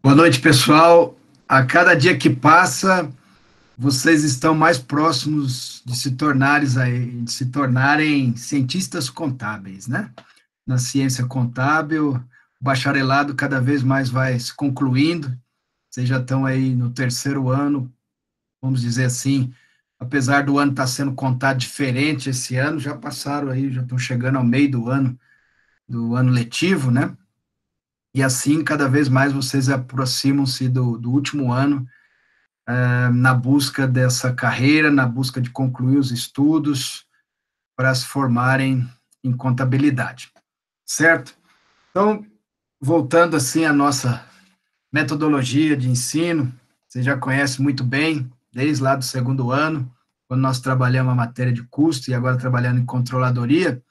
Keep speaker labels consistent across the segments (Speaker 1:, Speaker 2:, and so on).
Speaker 1: Boa noite, pessoal. A cada dia que passa, vocês estão mais próximos de se tornarem cientistas contábeis, né? Na ciência contábil, o bacharelado cada vez mais vai se concluindo. Vocês já estão aí no terceiro ano, vamos dizer assim, apesar do ano estar sendo contado diferente esse ano, já passaram aí, já estão chegando ao meio do ano letivo, né? E assim, cada vez mais vocês aproximam-se do último ano, na busca dessa carreira, na busca de concluir os estudos para se formarem em contabilidade, certo? Então, voltando assim à nossa metodologia de ensino, você já conhece muito bem, desde lá do segundo ano, quando nós trabalhamos a matéria de custo e agora trabalhando em controladoria,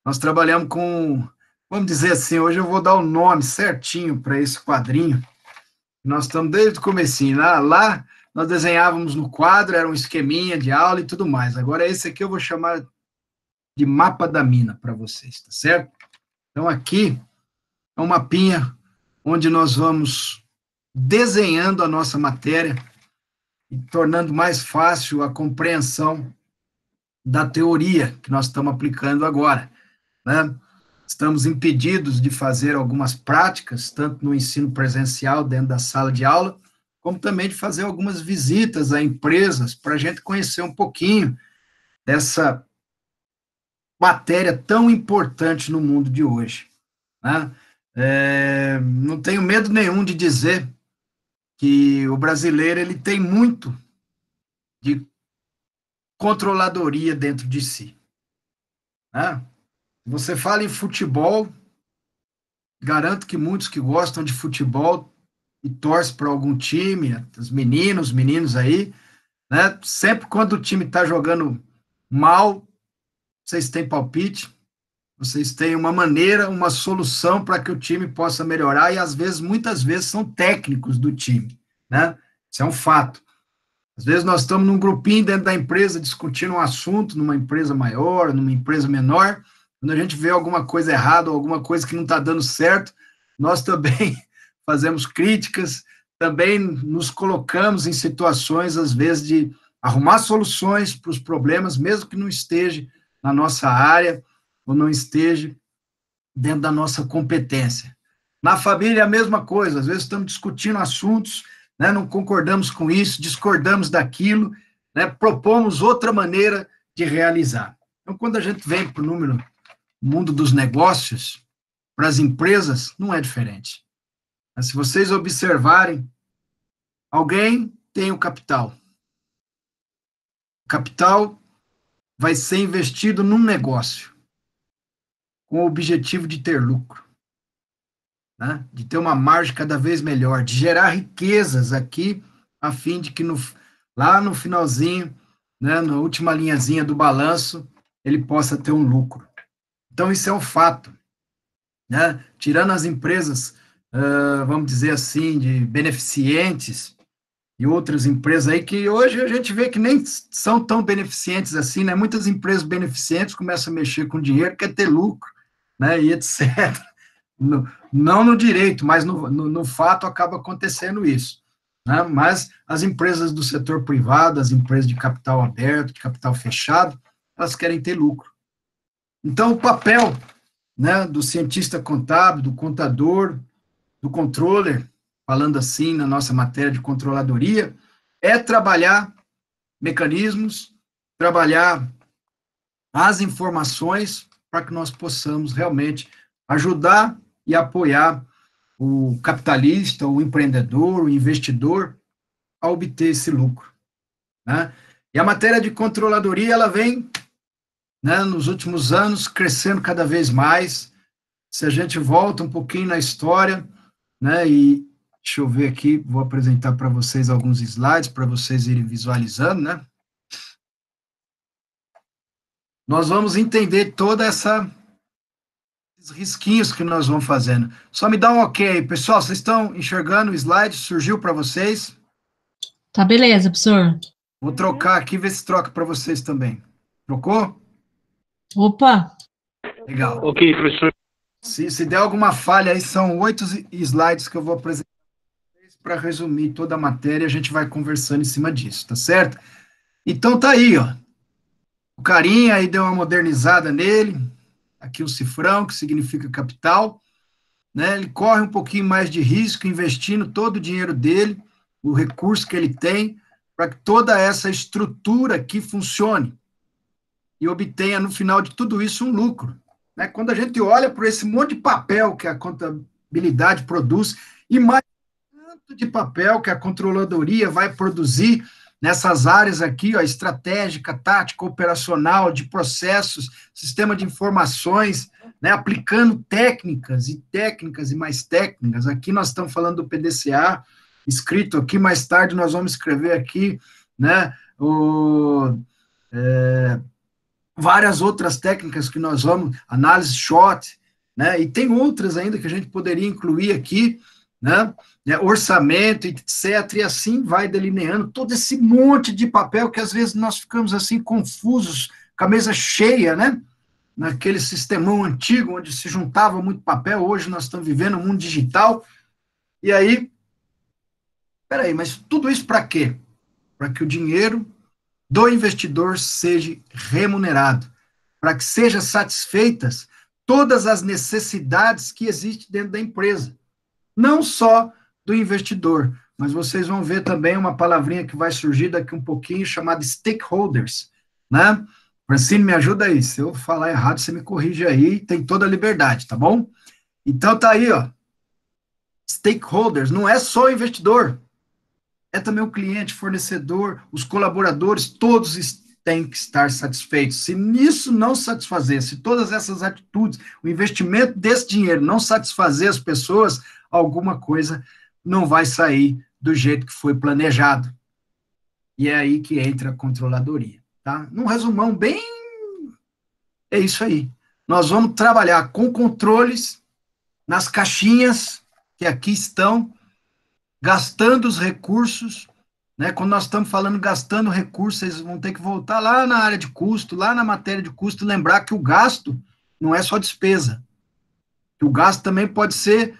Speaker 1: nós trabalhamos com, vamos dizer assim, hoje eu vou dar o nome certinho para esse quadrinho. Nós estamos desde o comecinho, lá nós desenhávamos no quadro, era um esqueminha de aula e tudo mais. Agora esse aqui eu vou chamar de mapa da mina para vocês, tá certo? Então aqui é um mapinha onde nós vamos desenhando a nossa matéria e tornando mais fácil a compreensão da teoria que nós estamos aplicando agora, né? Estamos impedidos de fazer algumas práticas, tanto no ensino presencial, dentro da sala de aula, como também de fazer algumas visitas a empresas, para a gente conhecer um pouquinho dessa matéria tão importante no mundo de hoje, né? Não tenho medo nenhum de dizer que o brasileiro ele tem muito de controladoria dentro de si, né? Você fala em futebol, garanto que muitos que gostam de futebol e torcem para algum time, os meninos aí, né? Sempre quando o time está jogando mal, vocês têm palpite, vocês têm uma maneira, uma solução para que o time possa melhorar, e às vezes, muitas vezes, são técnicos do time, né? Isso é um fato. Às vezes nós estamos num grupinho dentro da empresa discutindo um assunto, numa empresa maior, numa empresa menor, quando a gente vê alguma coisa errada ou alguma coisa que não está dando certo, nós também fazemos críticas, também nos colocamos em situações, às vezes, de arrumar soluções para os problemas, mesmo que não esteja na nossa área ou não esteja dentro da nossa competência. Na família, a mesma coisa, às vezes estamos discutindo assuntos, né, não concordamos com isso, discordamos daquilo, né, propomos outra maneira de realizar. Então, quando a gente vem para o mundo dos negócios, para as empresas, não é diferente. Mas se vocês observarem, alguém tem o capital. O capital vai ser investido num negócio, com o objetivo de ter lucro, né? De ter uma margem cada vez melhor, de gerar riquezas aqui, a fim de que lá no finalzinho, né, na última linhazinha do balanço, ele possa ter um lucro. Então, isso é um fato, né? Tirando as empresas, vamos dizer assim, de beneficentes e outras empresas aí que hoje a gente vê que nem são tão beneficentes assim, né? Muitas empresas beneficentes começam a mexer com dinheiro, quer ter lucro, né? E etc. Não no direito, mas no fato acaba acontecendo isso, né? Mas as empresas do setor privado, as empresas de capital aberto, de capital fechado, elas querem ter lucro. Então, o papel, né, do cientista contábil, do contador, do controller, falando assim na nossa matéria de controladoria, é trabalhar mecanismos, trabalhar as informações para que nós possamos realmente ajudar e apoiar o capitalista, o empreendedor, o investidor a obter esse lucro, né? E a matéria de controladoria, ela vem, né, nos últimos anos, crescendo cada vez mais. Se a gente volta um pouquinho na história, né, e deixa eu ver aqui, vou apresentar para vocês alguns slides para vocês irem visualizando, né? Nós vamos entender toda esses risquinhos que nós vamos fazendo. Só me dá um ok aí, pessoal, vocês estão enxergando o slide? Surgiu para vocês?
Speaker 2: Tá, beleza, professor.
Speaker 1: Vou trocar aqui, ver se troca para vocês também. Trocou?
Speaker 2: Opa,
Speaker 1: Legal.
Speaker 3: Ok, professor.
Speaker 1: Se der alguma falha aí, são 8 slides que eu vou apresentar. para resumir toda a matéria, a gente vai conversando em cima disso, tá certo? Então tá aí, ó. O carinha aí deu uma modernizada nele, aqui o cifrão, que significa capital, né? Ele corre um pouquinho mais de risco, investindo todo o dinheiro dele, o recurso que ele tem, para que toda essa estrutura aqui funcione e obtenha, no final de tudo isso, um lucro. Né? Quando a gente olha para esse monte de papel que a contabilidade produz, e mais tanto de papel que a controladoria vai produzir nessas áreas aqui, ó, estratégica, tática, operacional, de processos, sistema de informações, né, aplicando técnicas e mais técnicas. Aqui nós estamos falando do PDCA, escrito aqui, mais tarde nós vamos escrever aqui, né, várias outras técnicas que nós vamos, análise SWOT, né, e tem outras ainda que a gente poderia incluir aqui, né, orçamento, etc., e assim vai delineando todo esse monte de papel que às vezes nós ficamos assim confusos, com a mesa cheia, né, naquele sistemão antigo, onde se juntava muito papel. Hoje nós estamos vivendo um mundo digital, e aí, peraí, mas tudo isso para quê? Para que o dinheiro do investidor seja remunerado, para que sejam satisfeitas todas as necessidades que existem dentro da empresa, não só do investidor, mas vocês vão ver também uma palavrinha que vai surgir daqui um pouquinho, chamada stakeholders, né? Francine, me ajuda aí, se eu falar errado, você me corrige aí, tem toda a liberdade, tá bom? Então tá aí, ó, stakeholders, não é só o investidor, é também o cliente, fornecedor, os colaboradores, todos têm que estar satisfeitos. Se nisso não satisfazer, se todas essas atitudes, o investimento desse dinheiro não satisfazer as pessoas, alguma coisa não vai sair do jeito que foi planejado. E é aí que entra a controladoria, tá? Num resumão bem, é isso aí. Nós vamos trabalhar com controles nas caixinhas que aqui estão, gastando os recursos, né? Quando nós estamos falando gastando recursos, vocês vão ter que voltar lá na área de custo, lá na matéria de custo, lembrar que o gasto não é só despesa. Que o gasto também pode ser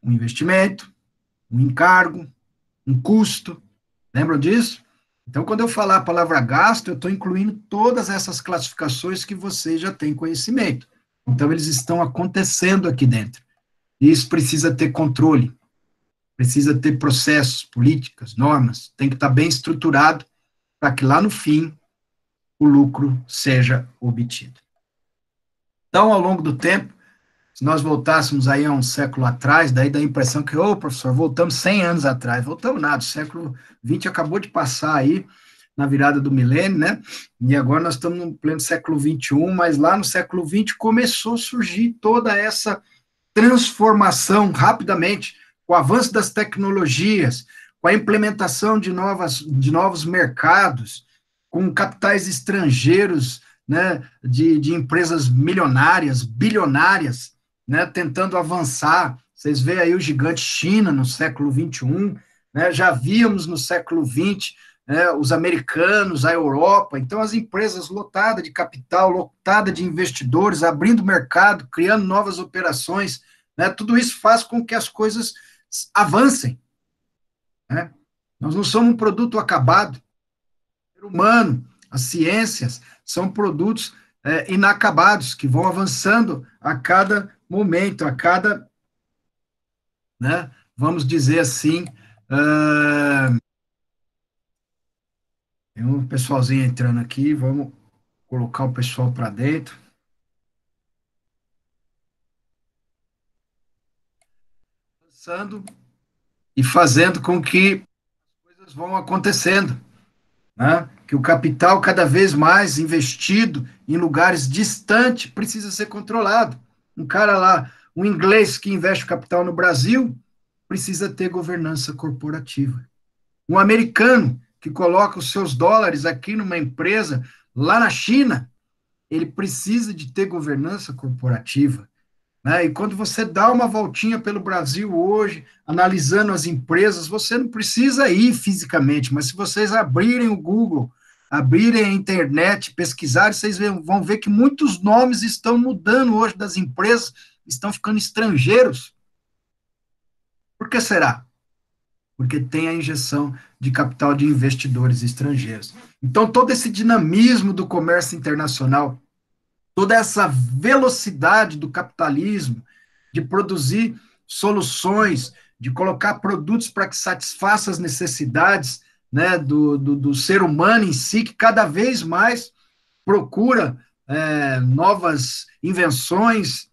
Speaker 1: um investimento, um encargo, um custo. Lembram disso? Então, quando eu falar a palavra gasto, eu estou incluindo todas essas classificações que vocês já têm conhecimento. Então, eles estão acontecendo aqui dentro. E isso precisa ter controle, precisa ter processos, políticas, normas, tem que estar bem estruturado para que lá no fim o lucro seja obtido. Então, ao longo do tempo, se nós voltássemos aí a um século atrás, daí dá a impressão que, ô, professor, voltamos 100 anos atrás. Voltamos nada, o século XX acabou de passar aí, na virada do milênio, né? E agora nós estamos no pleno século XXI, mas lá no século XX começou a surgir toda essa transformação rapidamente, com o avanço das tecnologias, com a implementação de novos mercados, com capitais estrangeiros, né, de empresas milionárias, bilionárias, né, tentando avançar. Vocês veem aí o gigante China no século XXI, né, já víamos no século XX, né, os americanos, a Europa. Então as empresas lotadas de capital, lotadas de investidores, abrindo mercado, criando novas operações, né, tudo isso faz com que as coisas avancem, né? Nós não somos um produto acabado. O ser humano, as ciências, são produtos inacabados, que vão avançando a cada momento, a cada, né, vamos dizer assim, tem um pessoalzinho entrando aqui, vamos colocar o pessoal para dentro. Avançando e fazendo com que as coisas vão acontecendo, né? Que o capital cada vez mais investido em lugares distantes precisa ser controlado. Um cara lá, um inglês que investe o capital no Brasil, precisa ter governança corporativa. Um americano que coloca os seus dólares aqui numa empresa lá na China, ele precisa de ter governança corporativa. Né? E quando você dá uma voltinha pelo Brasil hoje, analisando as empresas, você não precisa ir fisicamente, mas se vocês abrirem o Google, abrirem a internet, pesquisarem, vocês vão ver que muitos nomes estão mudando hoje das empresas, estão ficando estrangeiros. Por que será? porque tem a injeção de capital de investidores estrangeiros. Então, todo esse dinamismo do comércio internacional, toda essa velocidade do capitalismo de produzir soluções, de colocar produtos para que satisfaça as necessidades, né, do ser humano em si, que cada vez mais procura novas invenções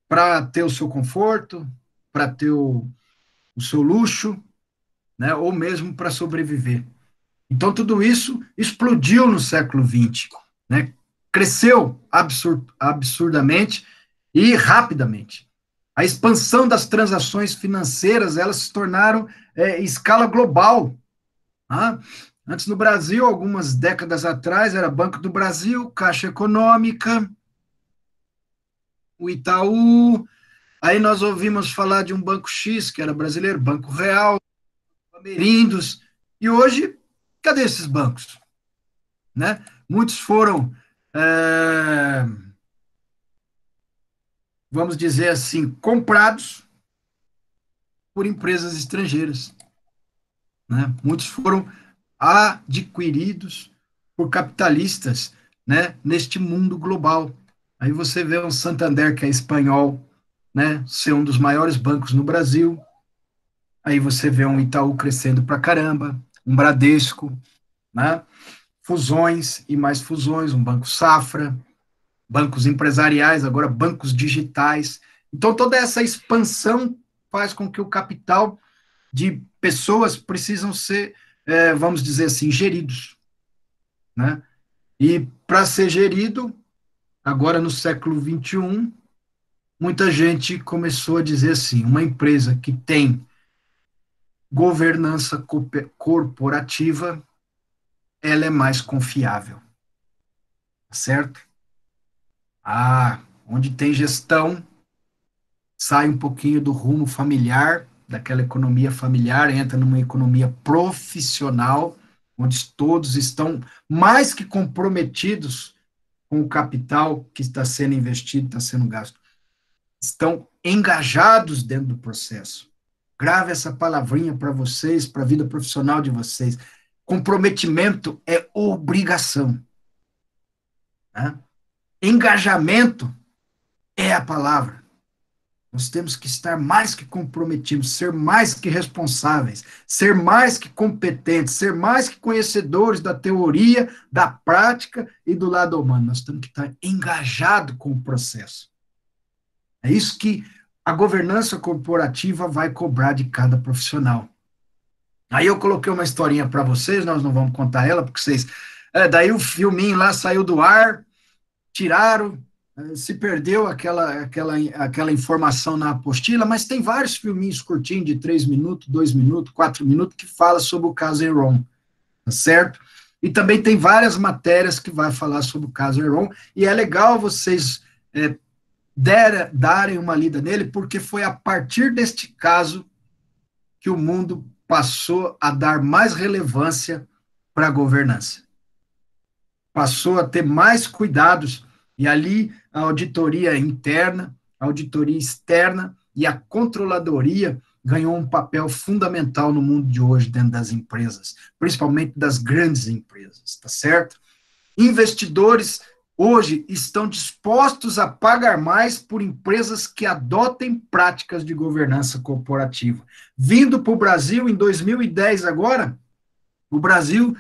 Speaker 1: para ter o seu conforto, para ter o seu luxo, né, ou mesmo para sobreviver. Então, tudo isso explodiu no século XX, né? Cresceu absurdamente e rapidamente. A expansão das transações financeiras, elas se tornaram escala global. Tá? Antes no Brasil, algumas décadas atrás, era Banco do Brasil, Caixa Econômica, o Itaú. Aí nós ouvimos falar de um Banco X, que era brasileiro, Banco Real, Bamerindos. E hoje, cadê esses bancos? Né? Muitos foram, vamos dizer assim, comprados por empresas estrangeiras. Né? Muitos foram adquiridos por capitalistas, né, neste mundo global. Aí você vê um Santander, que é espanhol, né, ser um dos maiores bancos no Brasil. Aí você vê um Itaú crescendo pra caramba, um Bradesco, né, fusões e mais fusões, um Banco Safra, bancos empresariais, agora bancos digitais. Então, toda essa expansão faz com que o capital de pessoas precisam ser, vamos dizer assim, geridos, né? E para ser gerido, agora no século XXI, muita gente começou a dizer assim, uma empresa que tem governança corporativa, ela é mais confiável, certo? Onde tem gestão, sai um pouquinho do rumo familiar, daquela economia familiar, entra numa economia profissional, onde todos estão mais que comprometidos com o capital que está sendo investido, está sendo gasto. Estão engajados dentro do processo. Grave essa palavrinha para vocês, para a vida profissional de vocês. Comprometimento é obrigação. Né? Engajamento é a palavra. Nós temos que estar mais que comprometidos, ser mais que responsáveis, ser mais que competentes, ser mais que conhecedores da teoria, da prática e do lado humano. Nós temos que estar engajados com o processo. É isso que a governança corporativa vai cobrar de cada profissional. Aí eu coloquei uma historinha para vocês, nós não vamos contar ela, porque vocês... daí o filminho lá saiu do ar, tiraram, se perdeu aquela informação na apostila, mas tem vários filminhos curtinhos de 3 minutos, 2 minutos, 4 minutos, que fala sobre o caso Enron, tá certo? E também tem várias matérias que vai falar sobre o caso Enron, e é legal vocês darem uma lida nele, porque foi a partir deste caso que o mundo passou a dar mais relevância para a governança. Passou a ter mais cuidados, e ali a auditoria interna, a auditoria externa e a controladoria ganhou um papel fundamental no mundo de hoje dentro das empresas, principalmente das grandes empresas, tá certo? Investidores hoje estão dispostos a pagar mais por empresas que adotem práticas de governança corporativa. Vindo para o Brasil, em 2010 agora, o Brasil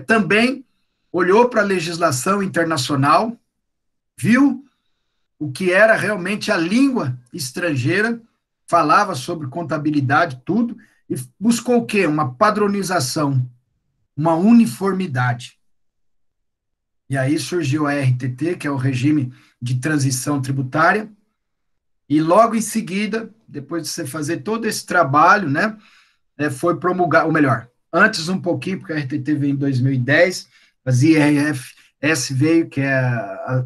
Speaker 1: também olhou para a legislação internacional, viu o que era realmente a língua estrangeira, falava sobre contabilidade, tudo, e buscou o quê? Uma padronização, uma uniformidade. E aí surgiu a RTT, que é o regime de transição tributária, e logo em seguida, depois de você fazer todo esse trabalho, né, foi promulgar, ou melhor, antes um pouquinho, porque a RTT veio em 2010, as IRFS veio, que é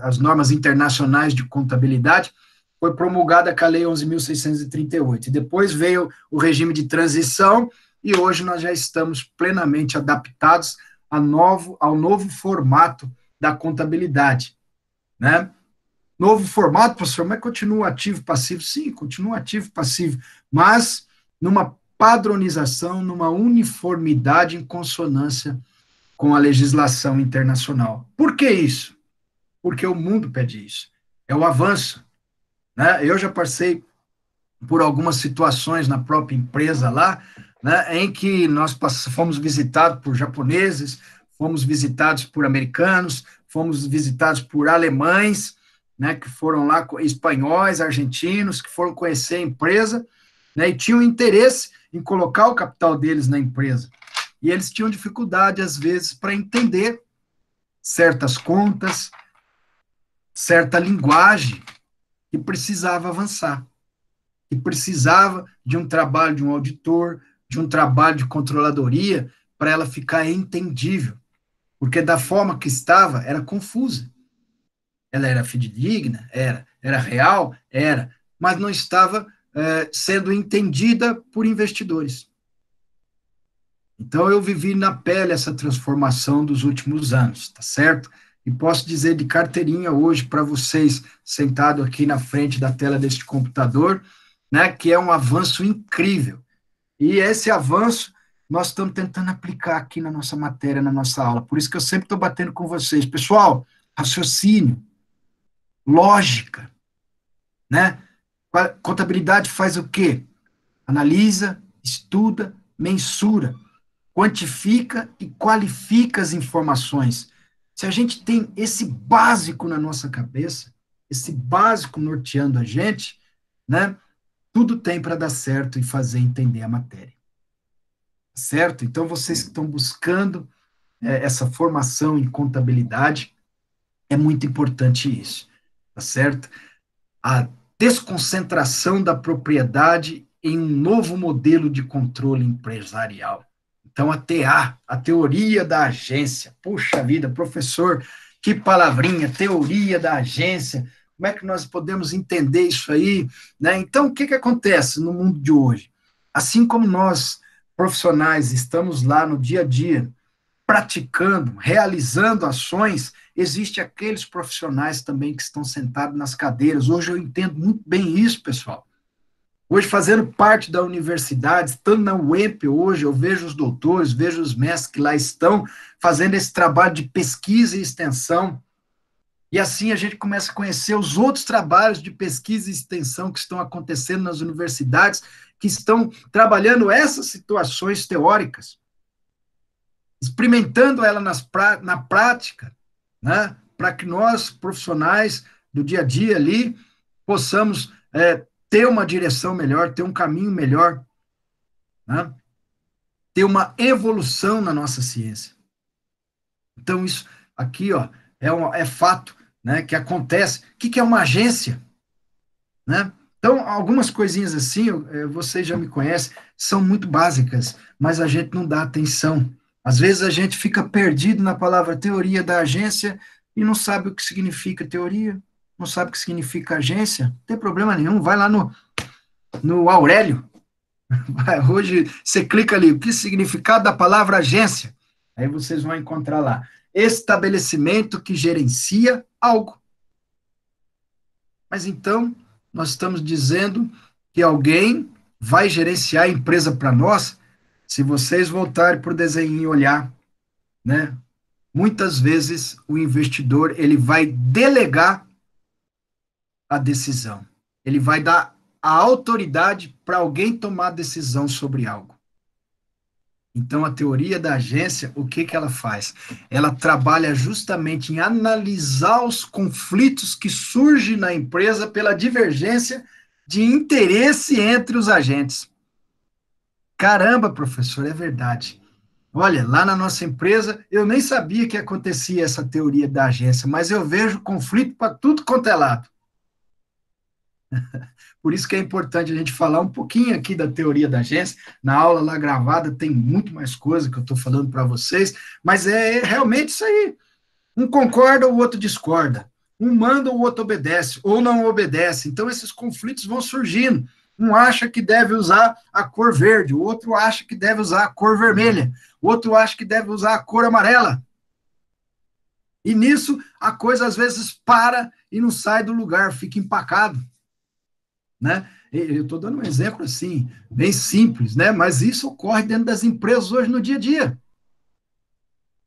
Speaker 1: as normas internacionais de contabilidade, foi promulgada com a Lei 11.638, e depois veio o regime de transição, e hoje nós já estamos plenamente adaptados ao novo formato da contabilidade, né? Novo formato, professor, mas continua ativo, passivo? Sim, continua ativo, passivo, mas numa padronização, numa uniformidade em consonância com a legislação internacional. Por que isso? Porque o mundo pede isso. É o avanço, né? Eu já passei por algumas situações na própria empresa lá, né, em que nós fomos visitados por japoneses, fomos visitados por americanos, fomos visitados por alemães, né, que foram lá, espanhóis, argentinos, que foram conhecer a empresa, né, e tinham interesse em colocar o capital deles na empresa. E eles tinham dificuldade, às vezes, para entender certas contas, certa linguagem, que precisava avançar, que precisava de um trabalho de um auditor, de um trabalho de controladoria, para ela ficar entendível, porque da forma que estava, era confusa. Ela era fidedigna? Era real? Era, mas não estava sendo entendida por investidores. Então, eu vivi na pele essa transformação dos últimos anos, tá certo? E posso dizer de carteirinha hoje para vocês, sentado aqui na frente da tela deste computador, né, que é um avanço incrível. E esse avanço nós estamos tentando aplicar aqui na nossa matéria, na nossa aula. Por isso que eu sempre estou batendo com vocês. Pessoal, raciocínio, lógica, né? Contabilidade faz o quê? Analisa, estuda, mensura, quantifica e qualifica as informações. Se a gente tem esse básico na nossa cabeça, esse básico norteando a gente, né? Tudo tem para dar certo e fazer entender a matéria. Certo? Então, vocês que estão buscando essa formação em contabilidade, é muito importante isso, tá certo? A desconcentração da propriedade em um novo modelo de controle empresarial. Então, a TA, a teoria da agência. Puxa vida, professor, que palavrinha, teoria da agência. Como é que nós podemos entender isso aí? Né? Então, o que, que acontece no mundo de hoje? Assim como nós, profissionais, estamos lá no dia a dia, praticando, realizando ações, existe aqueles profissionais também que estão sentados nas cadeiras. Hoje eu entendo muito bem isso, pessoal. Hoje, fazendo parte da universidade, estando na UEMP hoje, eu vejo os doutores, vejo os mestres que lá estão fazendo esse trabalho de pesquisa e extensão. E assim a gente começa a conhecer os outros trabalhos de pesquisa e extensão que estão acontecendo nas universidades, que estão trabalhando essas situações teóricas, experimentando ela na prática, né, para que nós, profissionais do dia a dia ali, possamos ter uma direção melhor, ter um caminho melhor, né, ter uma evolução na nossa ciência. Então, isso aqui ó, é fato, né, que acontece. O que é uma agência? Né? Então, algumas coisinhas assim, vocês já me conhecem, são muito básicas, mas a gente não dá atenção. Às vezes a gente fica perdido na palavra teoria da agência e não sabe o que significa teoria, não sabe o que significa agência, não tem problema nenhum, vai lá no Aurélio, hoje você clica ali, o que significado da palavra agência? Aí vocês vão encontrar lá, estabelecimento que gerencia algo. Mas então, nós estamos dizendo que alguém vai gerenciar a empresa para nós? Se vocês voltarem para o desenho e olhar, né? Muitas vezes o investidor ele vai delegar a decisão. Ele vai dar a autoridade para alguém tomar decisão sobre algo. Então, a teoria da agência, o que que ela faz? Ela trabalha justamente em analisar os conflitos que surgem na empresa pela divergência de interesse entre os agentes. Caramba, professor, é verdade. Olha, lá na nossa empresa, eu nem sabia que acontecia essa teoria da agência, mas eu vejo conflito para tudo quanto é lado. Por isso que é importante a gente falar um pouquinho aqui da teoria da agência. Na aula lá gravada tem muito mais coisa que eu estou falando para vocês, mas é realmente isso aí. Um concorda, o outro discorda. Um manda, o outro obedece, ou não obedece. Então, esses conflitos vão surgindo. Um acha que deve usar a cor verde, o outro acha que deve usar a cor vermelha, o outro acha que deve usar a cor amarela. E nisso, a coisa às vezes para e não sai do lugar, fica empacado. Né? Eu estou dando um exemplo assim, bem simples, né? Mas isso ocorre dentro das empresas hoje no dia a dia,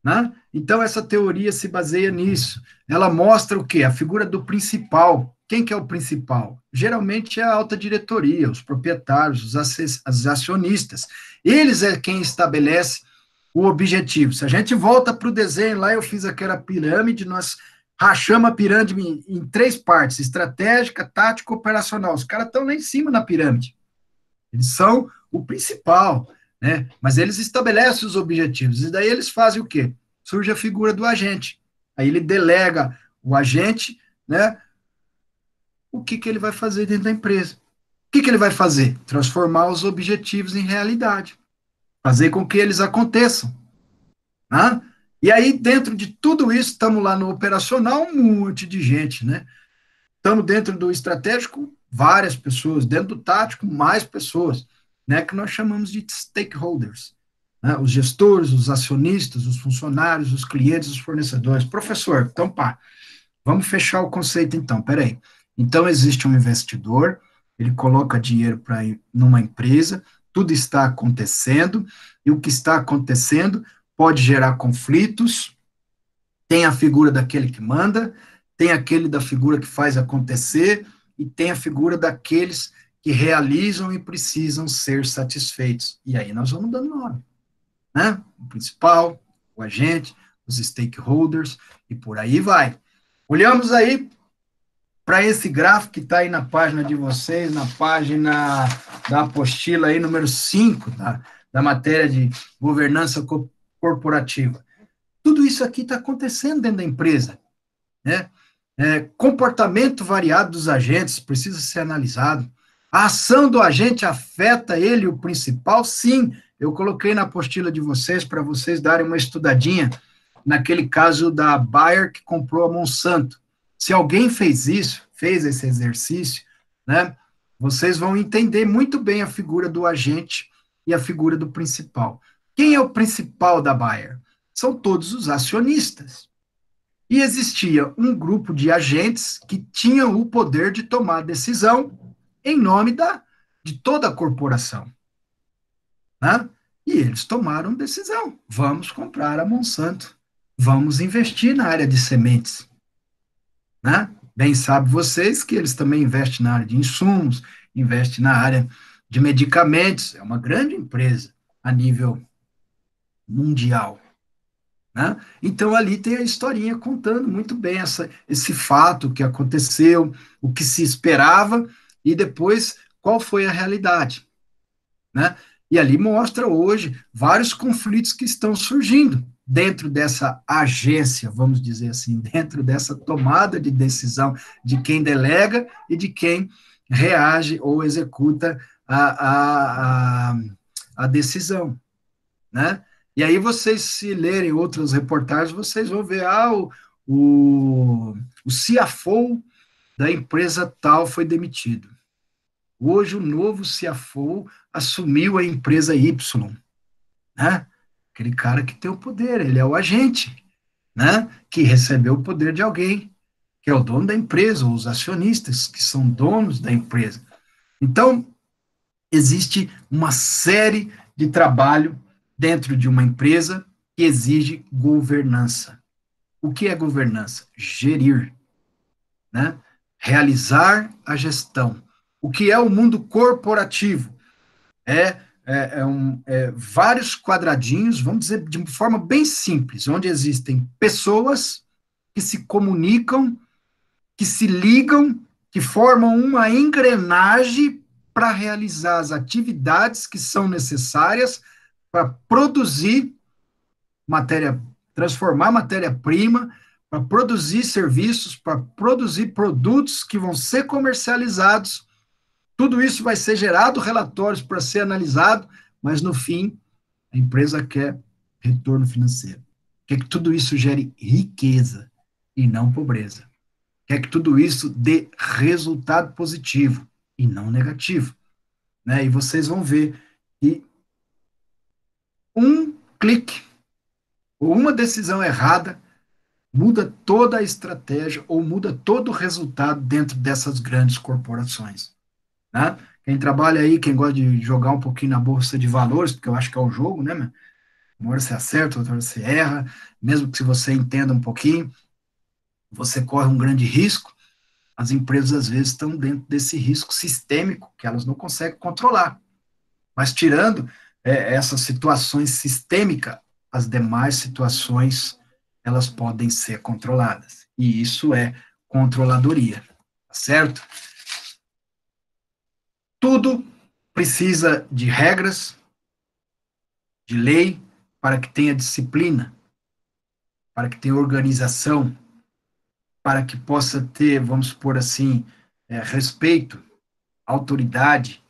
Speaker 1: né? Então, essa teoria se baseia nisso. Ela mostra o quê? A figura do principal. Quem que é o principal? Geralmente é a alta diretoria, os proprietários, os acionistas. Eles é quem estabelece o objetivo. Se a gente volta para o desenho lá, eu fiz aquela pirâmide, nós rachamos a pirâmide em três partes: estratégica, tática, operacional. Os caras estão lá em cima na pirâmide. Eles são o principal, né? Mas eles estabelecem os objetivos. E daí eles fazem o quê? Surge a figura do agente. Aí ele delega o agente, né? O que que ele vai fazer dentro da empresa? O que que ele vai fazer? Transformar os objetivos em realidade. Fazer com que eles aconteçam. Né? E aí, dentro de tudo isso, estamos lá no operacional, um monte de gente, né? Estamos dentro do estratégico, várias pessoas, dentro do tático, mais pessoas, né? Que nós chamamos de stakeholders, né? Os gestores, os acionistas, os funcionários, os clientes, os fornecedores. Professor, então, pá, vamos fechar o conceito então, peraí. Então, existe um investidor, ele coloca dinheiro para numa empresa, tudo está acontecendo, e o que está acontecendo pode gerar conflitos, tem a figura daquele que manda, tem aquele da figura que faz acontecer, e tem a figura daqueles que realizam e precisam ser satisfeitos. E aí nós vamos dando nome, né? O principal, o agente, os stakeholders, e por aí vai. Olhamos aí para esse gráfico que está aí na página de vocês, na página da apostila aí, número 5, da matéria de governança corporativa. Tudo isso aqui está acontecendo dentro da empresa, né? Comportamento variado dos agentes precisa ser analisado. A ação do agente afeta ele, o principal? Sim, eu coloquei na apostila de vocês para vocês darem uma estudadinha naquele caso da Bayer que comprou a Monsanto. Se alguém fez isso, fez esse exercício, né, vocês vão entender muito bem a figura do agente e a figura do principal. Quem é o principal da Bayer? São todos os acionistas. E existia um grupo de agentes que tinham o poder de tomar decisão em nome de toda a corporação, né? E eles tomaram decisão: vamos comprar a Monsanto, vamos investir na área de sementes, né? Bem sabe vocês que eles também investem na área de insumos, investem na área de medicamentos, é uma grande empresa a nível mundial, né? Então, ali tem a historinha contando muito bem esse fato que aconteceu, o que se esperava e depois qual foi a realidade, né? E ali mostra hoje vários conflitos que estão surgindo dentro dessa agência, vamos dizer assim, dentro dessa tomada de decisão de quem delega e de quem reage ou executa a decisão, né? E aí vocês, se lerem outras reportagens, vocês vão ver, o CFO da empresa tal foi demitido. Hoje o novo CFO assumiu a empresa Y, né? Aquele cara que tem o poder, ele é o agente, né? Que recebeu o poder de alguém, que é o dono da empresa, ou os acionistas, que são donos da empresa. Então, existe uma série de trabalho dentro de uma empresa que exige governança. O que é governança? Gerir, né? Realizar a gestão. O que é o mundo corporativo? Vários quadradinhos, vamos dizer de forma bem simples, onde existem pessoas que se comunicam, que se ligam, que formam uma engrenagem para realizar as atividades que são necessárias para produzir matéria, transformar matéria-prima, para produzir serviços, para produzir produtos que vão ser comercializados. Tudo isso vai ser gerado relatórios para ser analisado, mas no fim, a empresa quer retorno financeiro. Quer que tudo isso gere riqueza e não pobreza. Quer que tudo isso dê resultado positivo e não negativo, né? E vocês vão ver que um clique ou uma decisão errada muda toda a estratégia ou muda todo o resultado dentro dessas grandes corporações. né? Quem trabalha aí, quem gosta de jogar um pouquinho na bolsa de valores, porque eu acho que é o jogo, né, meu? Uma hora você acerta, outra hora você erra, mesmo que se você entenda um pouquinho, você corre um grande risco. As empresas, às vezes, estão dentro desse risco sistêmico que elas não conseguem controlar. Mas tirando essas situações sistêmicas, as demais situações, elas podem ser controladas. E isso é controladoria, tá certo? Tudo precisa de regras, de lei, para que tenha disciplina, para que tenha organização, para que possa ter, vamos supor assim, respeito, autoridade,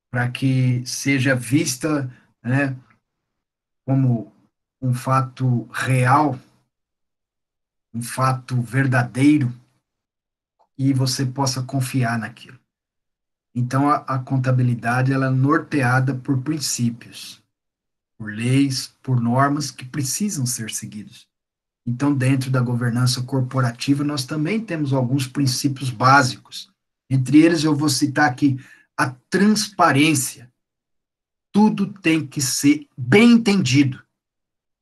Speaker 1: para que seja vista, né, como um fato real, um fato verdadeiro, e você possa confiar naquilo. Então, a contabilidade ela é norteada por princípios, por leis, por normas que precisam ser seguidos. Então, dentro da governança corporativa, nós também temos alguns princípios básicos. Entre eles, eu vou citar aqui a transparência. Tudo tem que ser bem entendido,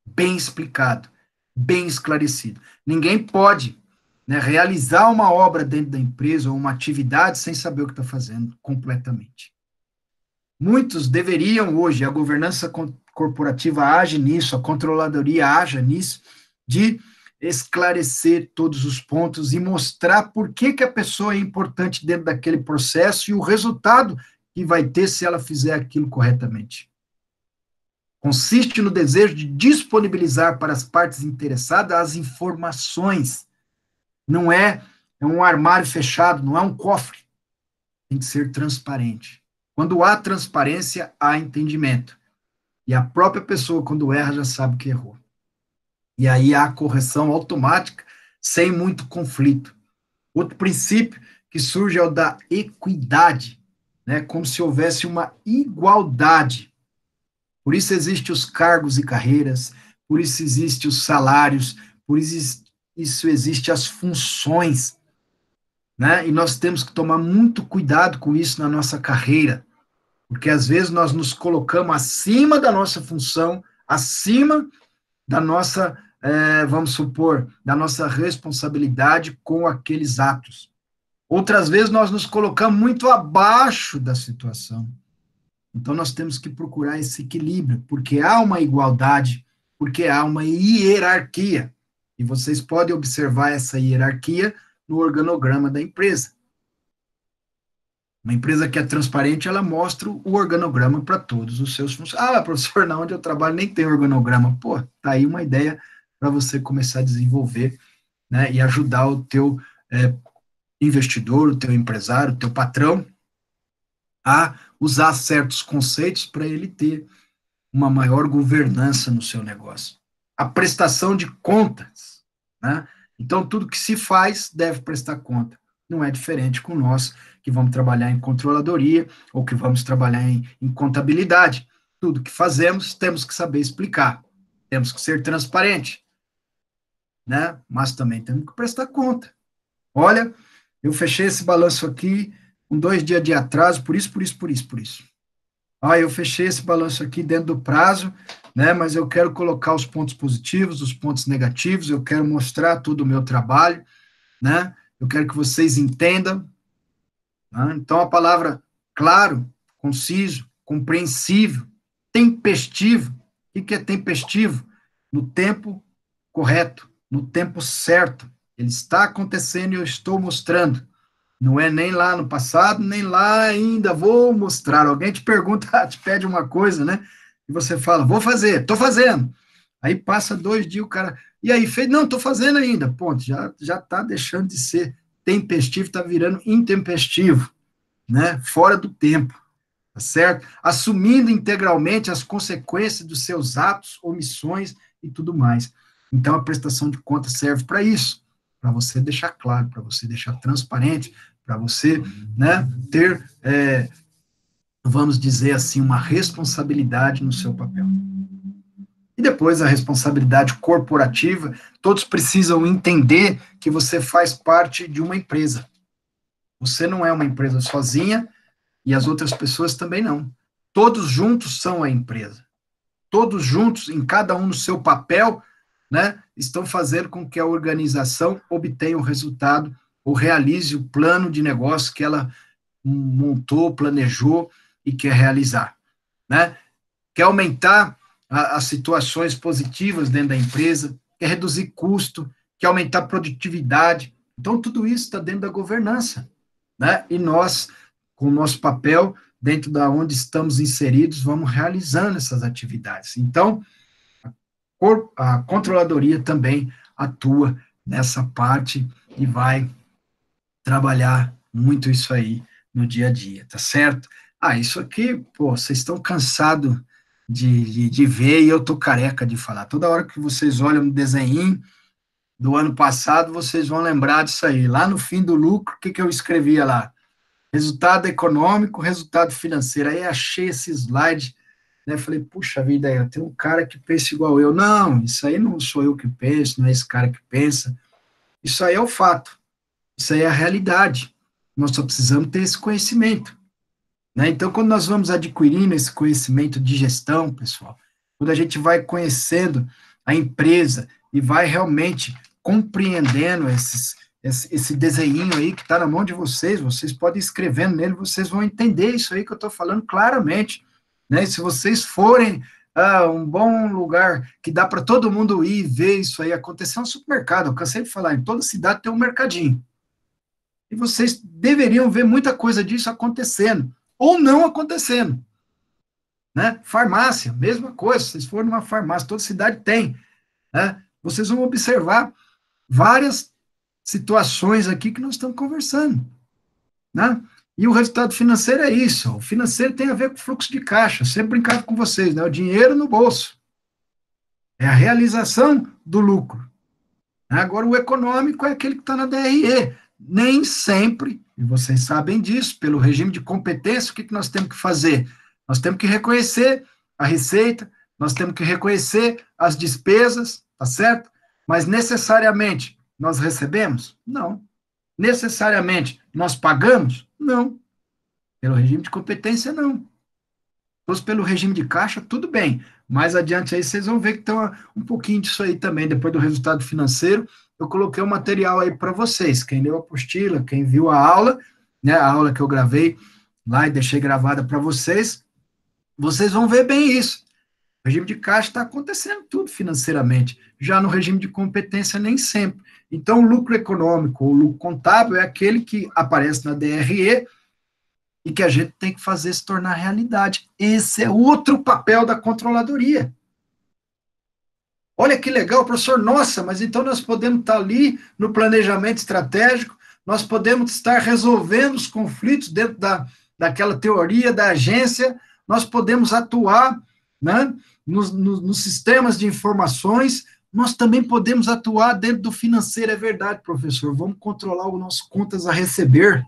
Speaker 1: bem explicado, bem esclarecido. Ninguém pode, né, realizar uma obra dentro da empresa ou uma atividade sem saber o que está fazendo completamente. Muitos deveriam hoje, a governança corporativa age nisso, a controladoria age nisso, de esclarecer todos os pontos e mostrar por que, que a pessoa é importante dentro daquele processo e o resultado que vai ter se ela fizer aquilo corretamente. Consiste no desejo de disponibilizar para as partes interessadas as informações. Não é um armário fechado, não é um cofre. Tem que ser transparente. Quando há transparência, há entendimento. E a própria pessoa, quando erra, já sabe que errou. E aí há correção automática, sem muito conflito. Outro princípio que surge é o da equidade, né? Como se houvesse uma igualdade. Por isso existem os cargos e carreiras, por isso existem os salários, por isso existem as funções, né? E nós temos que tomar muito cuidado com isso na nossa carreira, porque às vezes nós nos colocamos acima da nossa função, acima da nossa, vamos supor, da nossa responsabilidade com aqueles atos. Outras vezes nós nos colocamos muito abaixo da situação. Então nós temos que procurar esse equilíbrio, porque há uma igualdade, porque há uma hierarquia. E vocês podem observar essa hierarquia no organograma da empresa. Uma empresa que é transparente, ela mostra o organograma para todos os seus funcionários. Ah, professor, na onde eu trabalho nem tem organograma. Pô, tá aí uma ideia para você começar a desenvolver, né, e ajudar o teu investidor, o teu empresário, o teu patrão a usar certos conceitos para ele ter uma maior governança no seu negócio. A prestação de contas, né? Então, tudo que se faz deve prestar conta. Não é diferente com nós, que vamos trabalhar em controladoria ou que vamos trabalhar em contabilidade. Tudo que fazemos, temos que saber explicar. Temos que ser transparente, né? Mas também temos que prestar conta. Olha, eu fechei esse balanço aqui com 2 dias de atraso, por isso. Ah, eu fechei esse balanço aqui dentro do prazo, né? Mas eu quero colocar os pontos positivos, os pontos negativos, eu quero mostrar todo o meu trabalho, né? Eu quero que vocês entendam. Né? Então, a palavra claro, conciso, compreensível, tempestivo. O que é tempestivo? No tempo correto, no tempo certo. Ele está acontecendo e eu estou mostrando. Não é nem lá no passado, nem lá ainda, vou mostrar. Alguém te pergunta, te pede uma coisa, né? E você fala, vou fazer, estou fazendo. Aí passa 2 dias, o cara, e aí, fez? Não, estou fazendo ainda. Ponto, já está deixando de ser tempestivo, está virando intempestivo, né? Fora do tempo, tá certo? Assumindo integralmente as consequências dos seus atos, omissões e tudo mais. Então, a prestação de contas serve para isso, para você deixar claro, para você deixar transparente, para você, né, ter, vamos dizer assim, uma responsabilidade no seu papel. E depois a responsabilidade corporativa, todos precisam entender que você faz parte de uma empresa. Você não é uma empresa sozinha e as outras pessoas também não. Todos juntos são a empresa. Todos juntos, em cada um no seu papel, né, estão fazendo com que a organização obtenha o resultado ou realize o plano de negócio que ela montou, planejou e quer realizar, né? Quer aumentar as situações positivas dentro da empresa, quer reduzir custo, quer aumentar a produtividade. Então, tudo isso está dentro da governança, né? E nós, com o nosso papel, dentro da onde estamos inseridos, vamos realizando essas atividades. Então, a controladoria também atua nessa parte e vai trabalhar muito isso aí no dia a dia, tá certo? Ah, isso aqui, pô, vocês estão cansados de ver e eu tô careca de falar. Toda hora que vocês olham no desenho do ano passado, vocês vão lembrar disso aí. Lá no fim do lucro, o que eu escrevia lá? Resultado econômico, resultado financeiro. Aí achei esse slide, né? Falei, puxa vida, eu tenho um cara que pensa igual eu. Não, isso aí não sou eu que penso, não é esse cara que pensa. Isso aí é o fato. Isso aí é a realidade. Nós só precisamos ter esse conhecimento, né? Então, quando nós vamos adquirindo esse conhecimento de gestão, pessoal, quando a gente vai conhecendo a empresa e vai realmente compreendendo esse desenho aí que está na mão de vocês, vocês podem ir escrevendo nele, vocês vão entender isso aí que eu estou falando claramente, né? E se vocês forem um bom lugar que dá para todo mundo ir ver isso aí acontecer, é um supermercado. Eu cansei de falar, em toda cidade tem um mercadinho. E vocês deveriam ver muita coisa disso acontecendo, ou não acontecendo. Né? Farmácia, mesma coisa, se vocês forem numa farmácia, toda cidade tem. Né? Vocês vão observar várias situações aqui que nós estamos conversando. Né? E o resultado financeiro é isso. O financeiro tem a ver com fluxo de caixa. Eu sempre brincava com vocês, né? O dinheiro no bolso. É a realização do lucro. Agora, o econômico é aquele que está na DRE. Nem sempre, e vocês sabem disso, pelo regime de competência, o que nós temos que fazer? Nós temos que reconhecer a receita, nós temos que reconhecer as despesas, tá certo? Mas necessariamente nós recebemos? Não. Necessariamente nós pagamos? Não. Pelo regime de competência, não. Se fosse pelo regime de caixa, tudo bem. Mais adiante aí vocês vão ver que tem um pouquinho disso aí também, depois do resultado financeiro, eu coloquei o material aí para vocês, quem leu a apostila, quem viu a aula, né, a aula que eu gravei lá e deixei gravada para vocês, vocês vão ver bem isso. O regime de caixa está acontecendo tudo financeiramente, já no regime de competência nem sempre. Então, o lucro econômico, o lucro contábil é aquele que aparece na DRE e que a gente tem que fazer se tornar realidade. Esse é outro papel da controladoria. Olha que legal, professor. Nossa, mas então nós podemos estar ali no planejamento estratégico, nós podemos estar resolvendo os conflitos dentro daquela teoria da agência, nós podemos atuar, né, nos sistemas de informações, nós também podemos atuar dentro do financeiro. É verdade, professor. Vamos controlar os nossos contas a receber.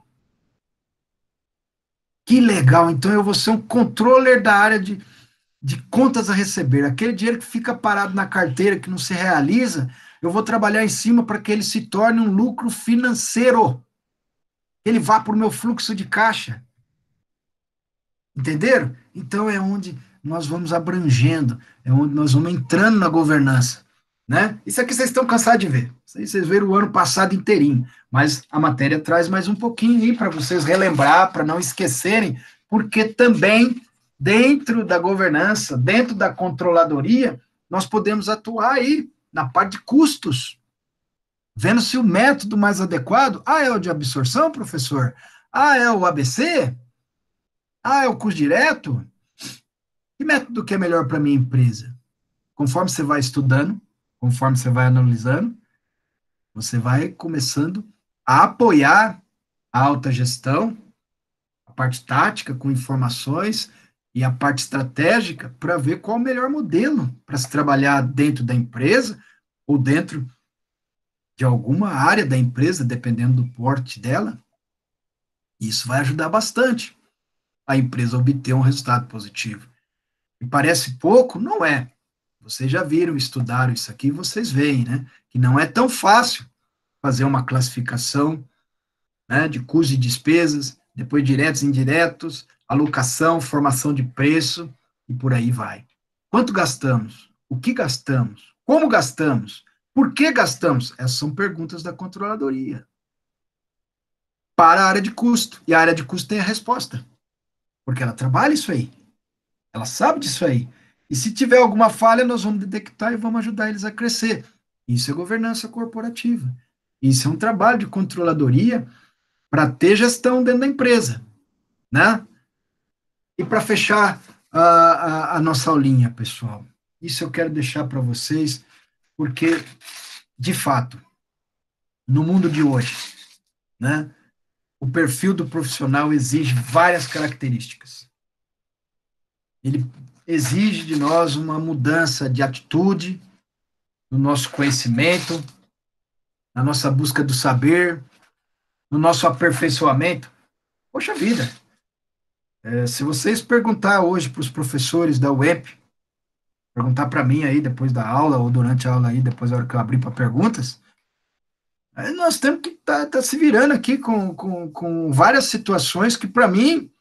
Speaker 1: Que legal. Então eu vou ser um controller da área de contas a receber, aquele dinheiro que fica parado na carteira, que não se realiza, eu vou trabalhar em cima para que ele se torne um lucro financeiro, ele vá para o meu fluxo de caixa, entenderam? Então é onde nós vamos abrangendo, é onde nós vamos entrando na governança, né? Isso aqui vocês estão cansados de ver, vocês viram o ano passado inteirinho, mas a matéria traz mais um pouquinho aí para vocês relembrar, para não esquecerem, porque também dentro da governança, dentro da controladoria, nós podemos atuar aí na parte de custos, vendo se o método mais adequado, é o de absorção, professor? É o ABC? É o custo direto? Que método que é melhor para a minha empresa? Conforme você vai estudando, conforme você vai analisando, você vai começando a apoiar a alta gestão, a parte tática com informações, e a parte estratégica para ver qual o melhor modelo para se trabalhar dentro da empresa ou dentro de alguma área da empresa, dependendo do porte dela. Isso vai ajudar bastante a empresa a obter um resultado positivo. E parece pouco? Não é. Vocês já viram, estudaram isso aqui, vocês veem, né? Que não é tão fácil fazer uma classificação né, de custos e despesas, depois diretos e indiretos, alocação, formação de preço, e por aí vai. Quanto gastamos? O que gastamos? Como gastamos? Por que gastamos? Essas são perguntas da controladoria. Para a área de custo. E a área de custo tem a resposta. Porque ela trabalha isso aí. Ela sabe disso aí. E se tiver alguma falha, nós vamos detectar e vamos ajudar eles a crescer. Isso é governança corporativa. Isso é um trabalho de controladoria para ter gestão dentro da empresa, né? E para fechar a nossa aulinha, pessoal, isso eu quero deixar para vocês, porque, de fato, no mundo de hoje, né, o perfil do profissional exige várias características. Ele exige de nós uma mudança de atitude, no nosso conhecimento, na nossa busca do saber, no nosso aperfeiçoamento. Poxa vida, se vocês perguntar hoje para os professores da UEP, perguntar para mim aí depois da aula, ou durante a aula aí, depois da hora que eu abrir para perguntas, aí nós temos que tá se virando aqui com várias situações que, para mim,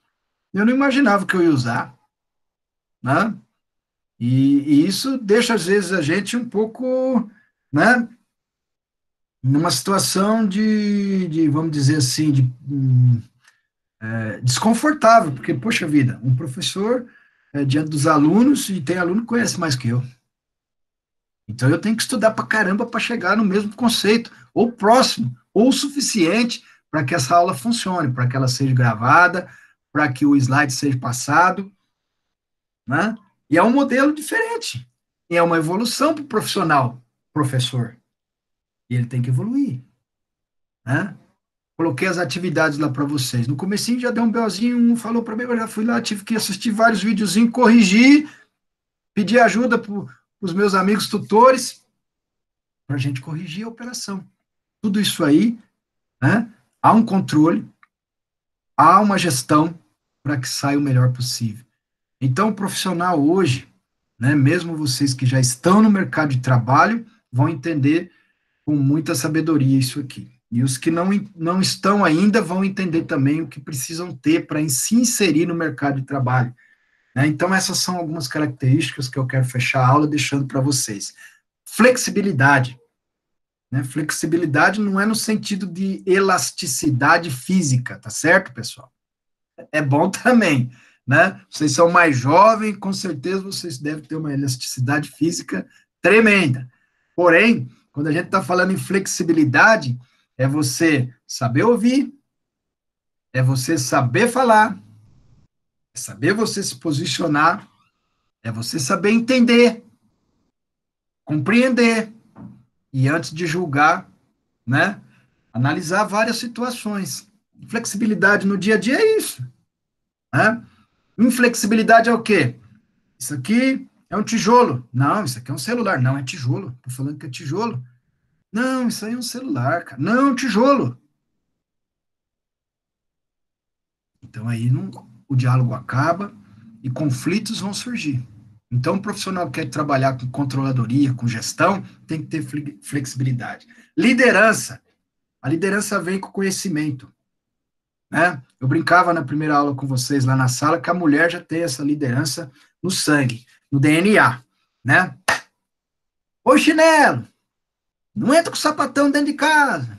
Speaker 1: eu não imaginava que eu ia usar, né? E isso deixa, às vezes, a gente um pouco, né, numa situação vamos dizer assim, desconfortável, porque, poxa vida, um professor diante dos alunos, e tem aluno que conhece mais que eu. Então eu tenho que estudar pra caramba para chegar no mesmo conceito, ou próximo, ou o suficiente para que essa aula funcione, para que ela seja gravada, para que o slide seja passado, né? E é um modelo diferente. E é uma evolução para o profissional, professor. E ele tem que evoluir, né? Coloquei as atividades lá para vocês. No comecinho já deu um belzinho, um falou para mim, eu já fui lá, tive que assistir vários videozinhos, corrigir, pedir ajuda para os meus amigos tutores, para a gente corrigir a operação. Tudo isso aí, né? Há um controle, há uma gestão para que saia o melhor possível. Então, o profissional hoje, né, mesmo vocês que já estão no mercado de trabalho, vão entender com muita sabedoria isso aqui. E os que não estão ainda vão entender também o que precisam ter para se inserir no mercado de trabalho. Né? Então, essas são algumas características que eu quero fechar a aula deixando para vocês. Flexibilidade. Né? Flexibilidade não é no sentido de elasticidade física, tá certo, pessoal? É bom também, né? Vocês são mais jovens, com certeza vocês devem ter uma elasticidade física tremenda. Porém, quando a gente está falando em flexibilidade, é você saber ouvir, é você saber falar, é saber você se posicionar, é você saber entender, compreender, e antes de julgar, né, analisar várias situações. Flexibilidade no dia a dia é isso, né? Inflexibilidade é o quê? Isso aqui é um tijolo. Não, isso aqui é um celular. Não, é tijolo. Tô falando que é tijolo. Não, isso aí é um celular, cara. Não, é um tijolo. Então aí não, o diálogo acaba e conflitos vão surgir. Então, o profissional que quer trabalhar com controladoria, com gestão, tem que ter flexibilidade. Liderança. A liderança vem com conhecimento. Né? Eu brincava na primeira aula com vocês lá na sala que a mulher já tem essa liderança no sangue, no DNA, né? Ô chinelo, não entra com o sapatão dentro de casa,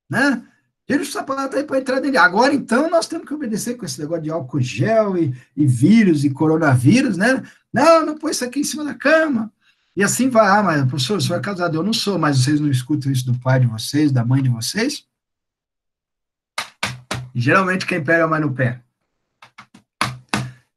Speaker 1: né? Tira o sapato aí para entrar dentro. Agora, então, nós temos que obedecer com esse negócio de álcool gel e vírus e coronavírus, né? Não, não põe isso aqui em cima da cama. E assim vai. Ah, mas, professor, o senhor é casado? Eu não sou, mas vocês não escutam isso do pai de vocês, da mãe de vocês? E, geralmente, quem pega mais no pé?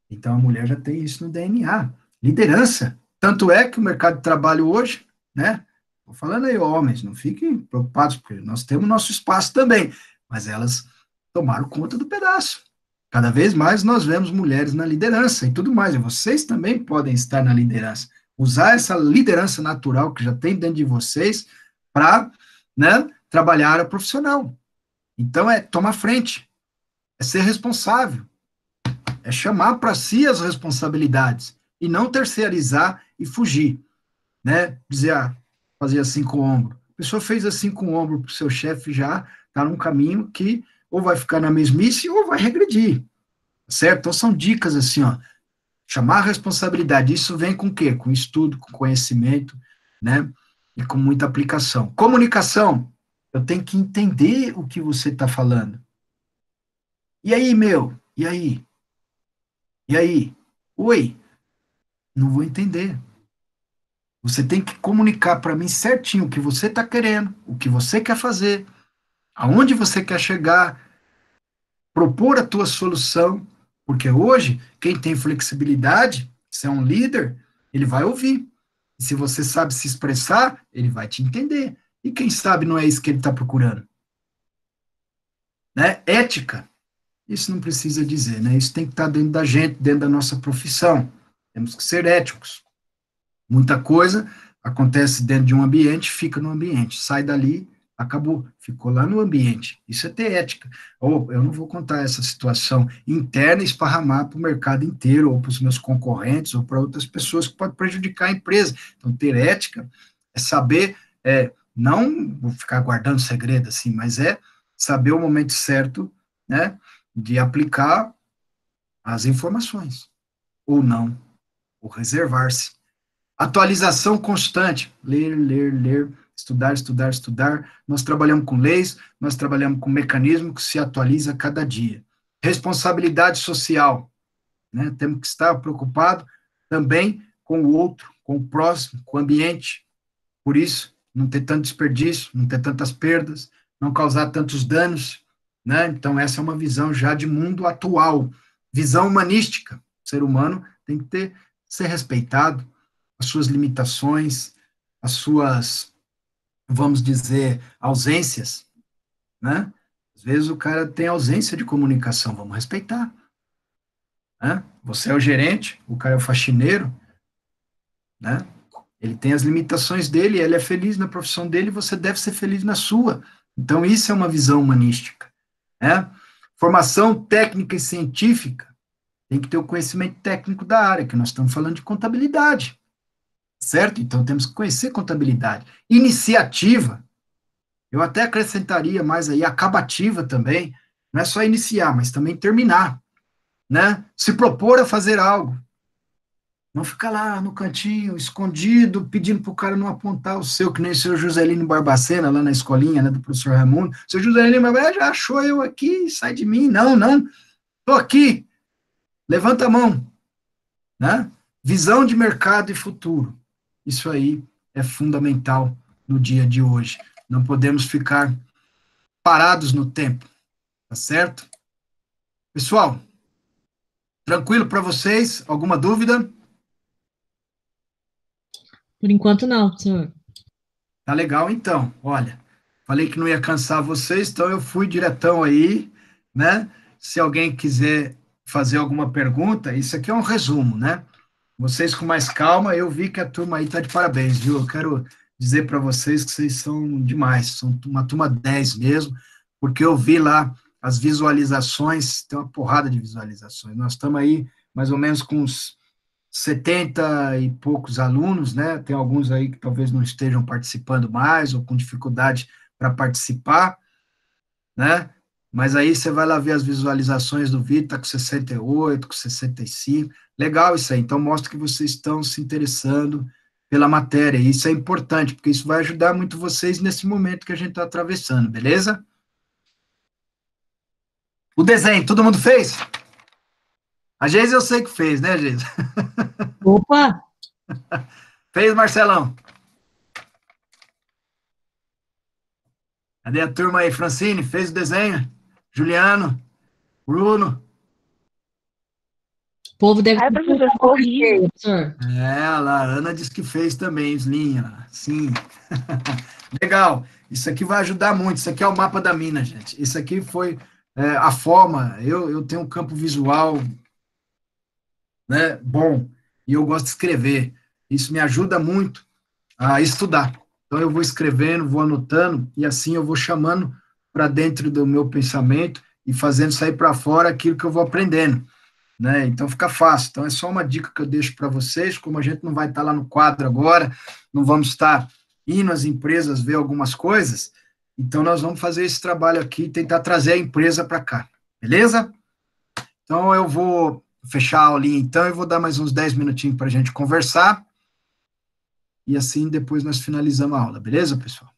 Speaker 1: Então, a mulher já tem isso no DNA. Liderança. Tanto é que o mercado de trabalho hoje, né? Estou falando aí, homens, não fiquem preocupados, porque nós temos nosso espaço também, mas elas tomaram conta do pedaço. Cada vez mais nós vemos mulheres na liderança e tudo mais, e vocês também podem estar na liderança. Usar essa liderança natural que já tem dentro de vocês para, né, trabalhar a área profissional. Então, é tomar frente, é ser responsável, é chamar para si as responsabilidades e não terceirizar e fugir, né? Dizer, fazer assim com o ombro. A pessoa fez assim com o ombro para o seu chefe já está num caminho que ou vai ficar na mesmice, ou vai regredir, certo? Então, são dicas assim, ó, chamar a responsabilidade, isso vem com o quê? Com estudo, com conhecimento, né, e com muita aplicação. Comunicação, eu tenho que entender o que você está falando. E aí, meu? E aí? E aí? Oi? Não vou entender. Você tem que comunicar para mim certinho o que você está querendo, o que você quer fazer, aonde você quer chegar, propor a tua solução, porque hoje, quem tem flexibilidade, se é um líder, ele vai ouvir. E se você sabe se expressar, ele vai te entender. E quem sabe não é isso que ele está procurando. Né? Ética, isso não precisa dizer, né? Isso tem que estar dentro da gente, dentro da nossa profissão. Temos que ser éticos. Muita coisa acontece dentro de um ambiente, fica no ambiente. Sai dali, acabou, ficou lá no ambiente. Isso é ter ética. Ou eu não vou contar essa situação interna e esparramar para o mercado inteiro, ou para os meus concorrentes, ou para outras pessoas que podem prejudicar a empresa. Então, ter ética é saber, não vou ficar guardando segredo assim, mas é saber o momento certo, né, de aplicar as informações, ou não, ou reservar-se. Atualização constante, ler, ler, ler, estudar, estudar, estudar. Nós trabalhamos com leis, nós trabalhamos com mecanismo que se atualiza a cada dia. Responsabilidade social, né? Temos que estar preocupado também com o outro, com o próximo, com o ambiente. Por isso, não ter tanto desperdício, não ter tantas perdas, não causar tantos danos, né? Então, essa é uma visão já de mundo atual, visão humanística. O ser humano tem que ser respeitado, as suas limitações, as suas, vamos dizer, ausências, né? Às vezes o cara tem ausência de comunicação, vamos respeitar, né? Você é o gerente, o cara é o faxineiro, né? Ele tem as limitações dele, ele é feliz na profissão dele, você deve ser feliz na sua. Então, isso é uma visão humanística, né? Formação técnica e científica, tem que ter o conhecimento técnico da área, que nós estamos falando de contabilidade, certo? Então, temos que conhecer contabilidade. Iniciativa, eu até acrescentaria mais aí, acabativa também, não é só iniciar, mas também terminar, né? Se propor a fazer algo, não ficar lá no cantinho, escondido, pedindo para o cara não apontar o seu, que nem o seu Juscelino Barbacena, lá na escolinha, né, do professor Raimundo. Seu Juscelino Barbacena já achou eu aqui, sai de mim. Não, não, estou aqui. Levanta a mão, né? Visão de mercado e futuro. Isso aí é fundamental no dia de hoje. Não podemos ficar parados no tempo, tá certo? Pessoal, tranquilo para vocês? Alguma dúvida?
Speaker 2: Por enquanto não, professor.
Speaker 1: Tá legal, então. Olha, falei que não ia cansar vocês, então eu fui diretão aí, né? Se alguém quiser fazer alguma pergunta, isso aqui é um resumo, né? Vocês com mais calma, eu vi que a turma aí tá de parabéns, viu? Eu quero dizer para vocês que vocês são demais, são uma turma 10 mesmo, porque eu vi lá as visualizações, tem uma porrada de visualizações. Nós estamos aí mais ou menos com uns 70 e poucos alunos, né? Tem alguns aí que talvez não estejam participando mais ou com dificuldade para participar, né? Mas aí você vai lá ver as visualizações do vídeo, tá com 68, com 65. Legal isso aí. Então mostra que vocês estão se interessando pela matéria. E isso é importante, porque isso vai ajudar muito vocês nesse momento que a gente está atravessando, beleza? O desenho, todo mundo fez? A Geise eu sei que fez, né, Geise?
Speaker 2: Opa!
Speaker 1: Fez, Marcelão? Cadê a turma aí? Francine, fez o desenho? Juliano? Bruno?
Speaker 2: O povo deve
Speaker 3: Ai, professor, ficou horrível.
Speaker 2: professor.
Speaker 1: A Ana disse que fez também, Slinha. Sim. Legal. Isso aqui vai ajudar muito. Isso aqui é o mapa da mina, gente. Isso aqui foi a forma. Eu tenho um campo visual, né, bom, e eu gosto de escrever. Isso me ajuda muito a estudar. Então, eu vou escrevendo, vou anotando, e assim eu vou chamando para dentro do meu pensamento e fazendo sair para fora aquilo que eu vou aprendendo, né? Então, fica fácil. Então, é só uma dica que eu deixo para vocês, como a gente não vai estar lá no quadro agora, não vamos estar indo às empresas ver algumas coisas, Então, nós vamos fazer esse trabalho aqui e tentar trazer a empresa para cá, beleza? Então, eu vou fechar a aulinha, então, e vou dar mais uns 10 minutinhos para a gente conversar, e assim depois nós finalizamos a aula, beleza, pessoal?